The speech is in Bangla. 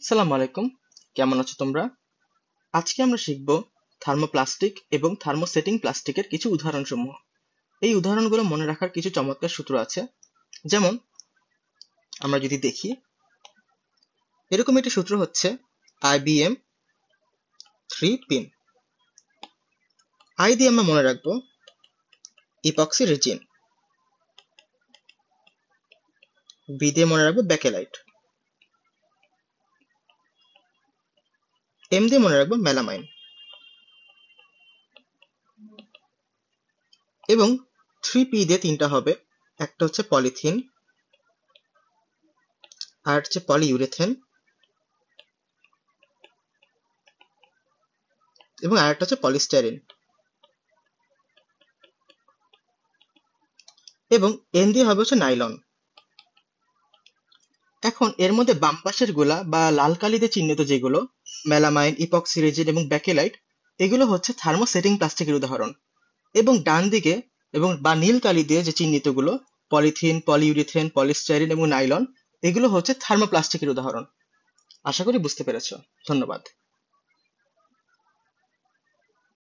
সালাম আলাইকুম। কেমন আছো তোমরা? আজকে আমরা শিখব থার্মোপ্লাস্টিক এবং থার্মোসেটিং প্লাস্টিকের কিছু উদাহরণসমূহ। এই উদাহরণগুলো মনে রাখার কিছু চমৎকার সূত্র আছে। যেমন আমরা যদি দেখি, এরকম একটি সূত্র হচ্ছে IBM 3 পিন। আই দিয়ে আমরা মনে রাখবো ইপক্সি রেজিন, বি দিয়ে মনে রাখবো ব্যাকেলাইট, এম দিয়ে মনে রাখবো মেলামাইন এবং 3P দিয়ে তিনটা হবে। একটা হচ্ছে পলিথিন, আর হচ্ছে পলিইউরেথেন এবং আরেকটা হচ্ছে পলিস্টাইরিন এবং এন দিয়ে হবে হচ্ছে নাইলন। এখন এর মধ্যে বাম পাশের গুলা বা লাল কালিতে চিহ্নিত যেগুলো মেলামাইন, ইপক্সি রেজিন এবং ব্যাকেলাইট, এগুলো হচ্ছে থার্মোসেটিং প্লাস্টিকের উদাহরণ। এবং ডান দিকে এবং বা নীল কালি দিয়ে যে চিহ্নিত গুলো পলিথিন, পলিইউরেথেন, পলিস্টাইরিন এবং নাইলন, এগুলো হচ্ছে থার্মোপ্লাস্টিকের উদাহরণ। আশা করি বুঝতে পেরেছো। ধন্যবাদ।